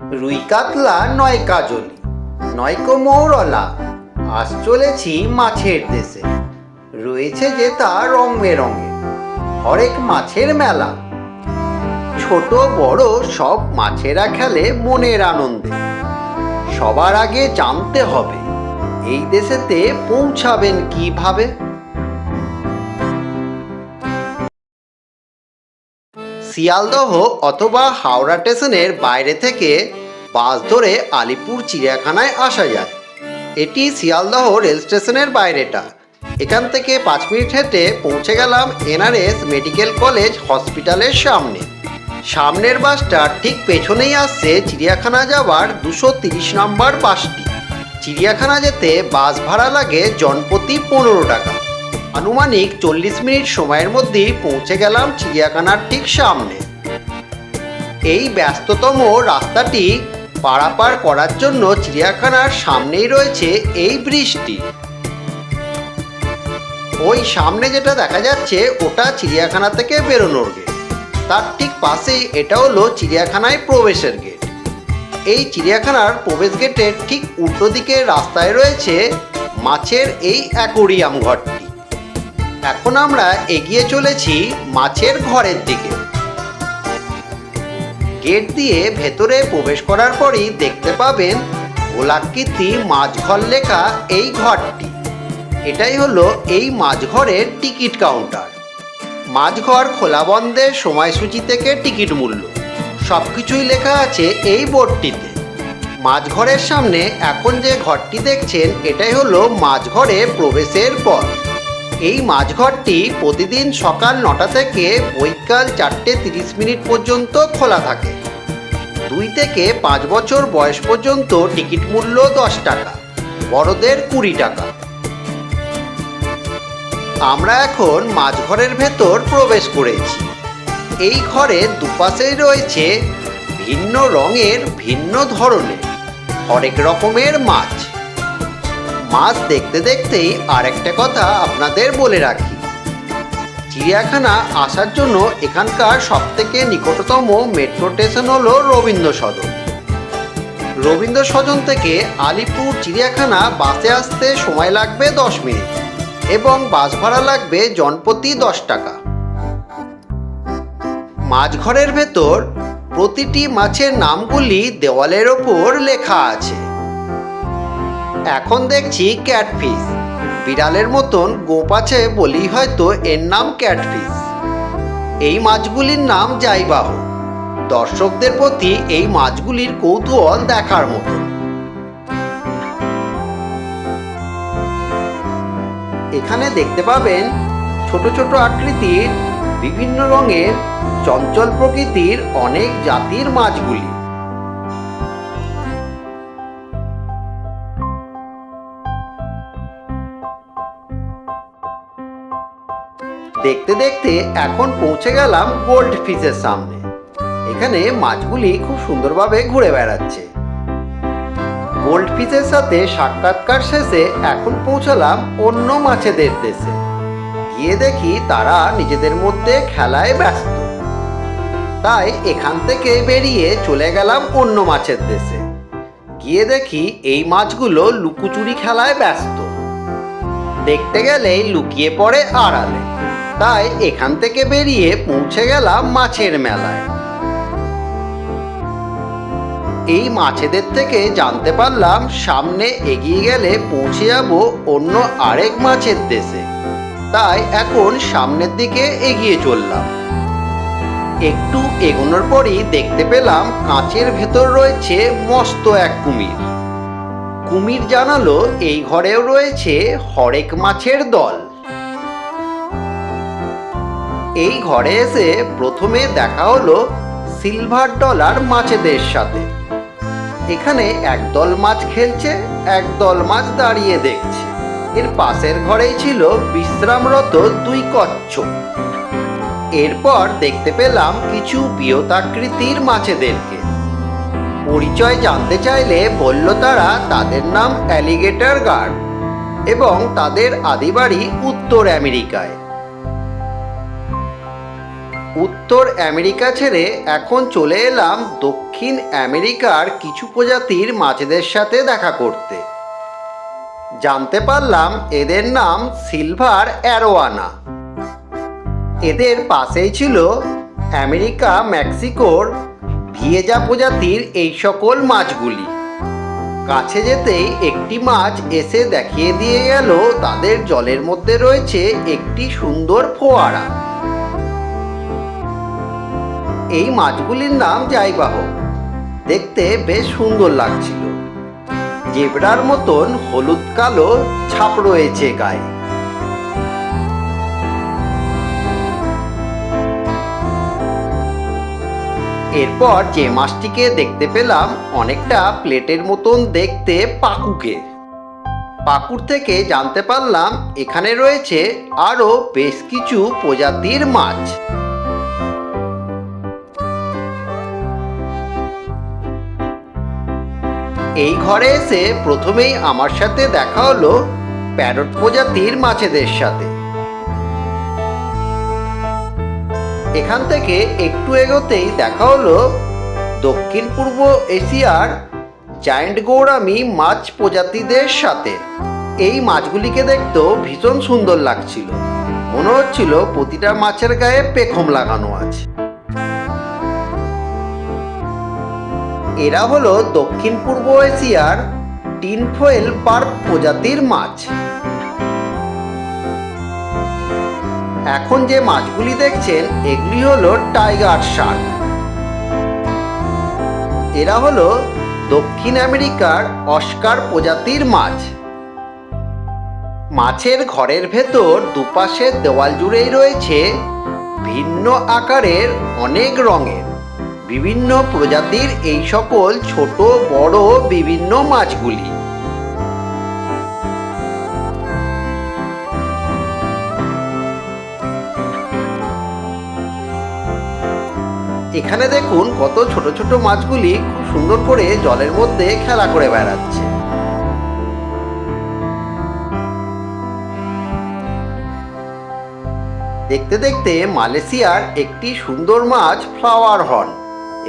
রুই কাতলা নয় কাজলি, নয়কো মৌরলা, আজ চলেছি মাছের দেশে। রয়েছে যে তার রং বেরঙে হরেক মাছের মেলা। ছোট বড় সব মাছেরা খেলে মনের আনন্দে। সবার আগে জানতে হবে এই দেশেতে পৌঁছাবেন কিভাবে। শিয়ালদহ অথবা হাওড়া স্টেশনের বাইরে থেকে বাস ধরে আলিপুর চিড়িয়াখানায় আসা যায়। এটি শিয়ালদহ রেল স্টেশনের বাইরেটা। এখান থেকে 5 মিনিট হেঁটে পৌঁছে গেলাম এনআরএস মেডিকেল কলেজ হসপিটালের সামনে। সামনের বাসটার ঠিক পেছনেই আসছে চিড়িয়াখানা যাওয়ার 230 নম্বর বাসটি। চিড়িয়াখানা যেতে বাস ভাড়া লাগে জনপ্রতি 15 টাকা। আনুমানিক 40 মিনিট সময়ের মধ্যেই পৌঁছে গেলাম চিড়িয়াখানার ঠিক সামনে। এই ব্যস্ততম রাস্তাটি পারাপার করার জন্য চিড়িয়াখানার সামনেই রয়েছে এই ব্রিজটি। ওই সামনে যেটা দেখা যাচ্ছে ওটা চিড়িয়াখানা থেকে বেরোনোর গেট, তার ঠিক পাশেই এটা হলো চিড়িয়াখানায় প্রবেশের গেট। এই চিড়িয়াখানার প্রবেশ গেটের ঠিক উল্টো দিকের রাস্তায় রয়েছে মাছের এই অ্যাকোরিয়াম ঘরটি। এখন আমরা এগিয়ে চলেছি মাছের ঘরের দিকে। গেট দিয়ে ভেতরে প্রবেশ করার পরই দেখতে পাবেন গোলাকৃতি মাছঘর লেখা এই ঘরটি। এটাই হলো এই মাছঘরের টিকিট কাউন্টার। মাছঘর খোলা বন্ধের সময়সূচি থেকে টিকিট মূল্য সব কিছুই লেখা আছে এই বোর্ডটিতে। মাছঘরের সামনে এখন যে ঘরটি দেখছেন এটাই হলো মাছঘরে প্রবেশের পথ। এই মাছঘরটি প্রতিদিন সকাল 9টা থেকে বৈকাল 4:30 পর্যন্ত খোলা থাকে। 2 থেকে 5 বছর বয়স পর্যন্ত টিকিট মূল্য 10 টাকা, বড়দের 20 টাকা। আমরা এখন মাছঘরের ভেতর প্রবেশ করেছি। এই ঘরের দুপাশেই রয়েছে ভিন্ন রঙের ভিন্ন ধরনের হরেক রকমের মাছ। মাছ দেখতে দেখতেই আরেকটা কথা আপনাদের বলে রাখি, চিড়িয়াখানা আসার জন্য এখানকার সবথেকে নিকটতম মেট্রো স্টেশন হলো রবীন্দ্র সদন। রবীন্দ্র সদন থেকে আলিপুর চিড়িয়াখানা বাসে আসতে সময় লাগবে 10 মিনিট এবং বাস ভাড়া লাগবে জনপ্রতি 10 টাকা। মাছঘরের ভেতর প্রতিটি মাছের নামগুলি দেওয়ালের ওপর লেখা আছে। এখন দেখছি ক্যাটফিশ, বিড়ালের মতন গোঁপ আছে বলেই হয়তো এর নাম ক্যাটফিশ। এই মাছগুলির নাম যাই বা হোক, দর্শকদের প্রতি এই মাছগুলির কৌতূহল দেখার মতো। এখানে দেখতে পাবেন ছোট ছোট আকৃতির বিভিন্ন রঙের চঞ্চল প্রকৃতির অনেক জাতির মাছগুলি। দেখতে দেখতে এখন পৌঁছে গেলাম গোল্ড ফিশের সামনে। এখানে মাছগুলি খুব সুন্দরভাবে ঘুরে বেড়াচ্ছে। গোল্ড ফিশের সাথে সাক্ষাৎকার শেষে এখন পৌঁছালাম অন্য মাছেদের দেশে। গিয়ে দেখি তারা নিজেদের মধ্যে খেলায় ব্যস্ত, তাই এখান থেকে বেরিয়ে চলে গেলাম অন্য মাছের দেশে। গিয়ে দেখি এই মাছগুলো লুকোচুরি খেলায় ব্যস্ত। দেখতে গেলেই লুকিয়ে পড়ে আড়ালে, তাই এখান থেকে বেরিয়ে পৌঁছে গেলাম মাছের মেলায়। এই মাছেদের থেকে জানতে পারলাম সামনে এগিয়ে গেলে পৌঁছে যাব অন্য আরেক মাছের দেশে, তাই এখন সামনের দিকে এগিয়ে চললাম। একটু এগোনোর পরই দেখতে পেলাম কাঁচের ভেতর রয়েছে মস্ত এক কুমির। কুমির জানালো এই ঘরেও রয়েছে হরেক মাছের দল। এই ঘরে এসে প্রথমে দেখা হলো সিলভার ডলার মাছেদের সাথে। এখানে একদল মাছ খেলছে, একদল মাছ দাঁড়িয়ে দেখছে। এর পাশের ঘরেই ছিল বিশ্রামরত 2 কচ্ছপ। এরপর দেখতে পেলাম কিছু বৃহদাকৃতির মাছেদেরকে। পরিচয় জানতে চাইলে বলল তারা তাদের নাম অ্যালিগেটর গার্ড এবং তাদের আদিবাড়ি উত্তর আমেরিকায়। উত্তর আমেরিকা ছেড়ে এখন চলে এলাম দক্ষিণ আমেরিকার কিছু প্রজাতির মাছেদের সাথে দেখা করতে। জানতে পারলাম এদের নাম সিলভার অ্যারোয়ানা। এদের পাশেই ছিল আমেরিকা মেক্সিকোর ভিয়েজা প্রজাতির এই সকল মাছগুলি। কাছে যেতেই একটি মাছ এসে দেখিয়ে দিয়ে গেল তাদের জলের মধ্যে রয়েছে একটি সুন্দর ফোয়ারা। এই মাছগুলির নাম জাইবাহক। দেখতে বেশ সুন্দর লাগছিল। জেব্রার মতন হলুদ কালো ছাপ রয়েছে গায়ে। এরপর যে মাছটিকে দেখতে পেলাম অনেকটা প্লেটের মতন দেখতে পাকুকে। পাকুর থেকে জানতে পারলাম এখানে রয়েছে আরো বেশ কিছু প্রজাতির মাছ। এই ঘরে এসে প্রথমেই আমার সাথে দেখা হলো প্যারট প্রজাতির মাছেদের সাথে। এখান থেকে একটু এগোতেই দেখা হলো দক্ষিণ পূর্ব এশিয়ার জায়ান্ট গৌরামী মাছ প্রজাতিদের সাথে। এই মাছগুলিকে দেখতেও ভীষণ সুন্দর লাগছিল। মনে হচ্ছিল প্রতিটা মাছের গায়ে পেখম লাগানো আছে। এরা হলো দক্ষিণ পূর্ব এশিয়ার টিনফয়েল পার্প প্রজাতির মাছ। এখন যে মাছগুলি দেখছেন এগুলি হলো টাইগার শার্ক। এরা হলো দক্ষিণ আমেরিকার অস্কার প্রজাতির মাছ। মাছের ঘরের ভেতর দুপাশের দেওয়াল জুড়েই রয়েছে ভিন্ন আকারের অনেক রঙের বিভিন্ন প্রজাতির এই সকল ছোট বড় বিভিন্ন মাছগুলি। এখানে দেখুন কত ছোট ছোট মাছগুলি খুব সুন্দর করে জলের মধ্যে খেলা করে বেড়াচ্ছে। দেখতে দেখতে মালয়েশিয়ার একটি সুন্দর মাছ ফ্লাওয়ার হর্ন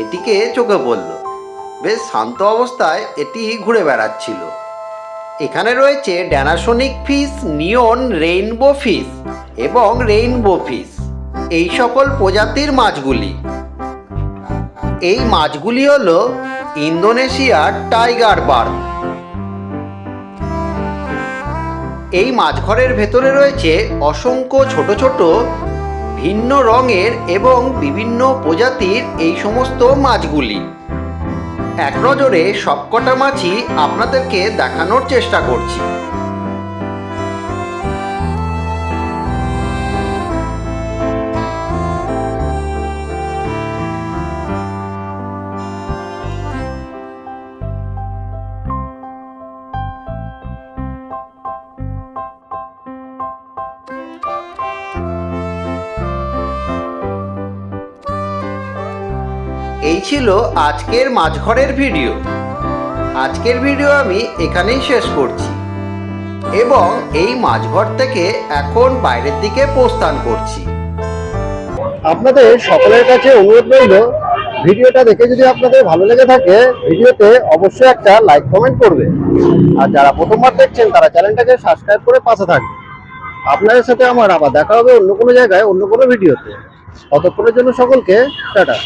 এটিকে চোখে পড়ল। বেশ শান্ত অবস্থায় এটি ঘুরে বেড়াচ্ছিল। এখানে রয়েছে ড্যানাসোনিক ফিশ, নিয়ন রেইনবো ফিশ এবং রেইনবো ফিশ, এই সকল প্রজাতির মাছগুলি। এই মাছগুলি হলো ইন্দোনেশিয়ার টাইগার বার্ব। এই মাছঘরের ভেতরে রয়েছে অসংখ্য ছোট ছোট ভিন্ন রঙের এবং বিভিন্ন প্রজাতির এই সমস্ত মাছগুলি। এক নজরে সবকটা মাছই আপনাদেরকে দেখানোর চেষ্টা করছি। এই ছিল আজকের মাছঘরের ভিডিও। আজকের ভিডিও আমি এখানেই শেষ করছি এবং এই মাছঘর থেকে এখন বাইরের দিকে প্রস্থান করছি। আপনাদের সকলের কাছে অনুরোধ রইল, ভিডিওটা দেখে যদি আপনাদের ভালো লেগে থাকে ভিডিওতে অবশ্যই একটা লাইক কমেন্ট করবে। আর যারা প্রথমবার দেখছেন তারা চ্যানেলটাকে সাবস্ক্রাইব করে পাশে থাকবে। আপনাদের সাথে আমার আবার দেখা হবে অন্য কোনো জায়গায় অন্য কোনো ভিডিওতে। ততক্ষণের জন্য সকলকে টাটা।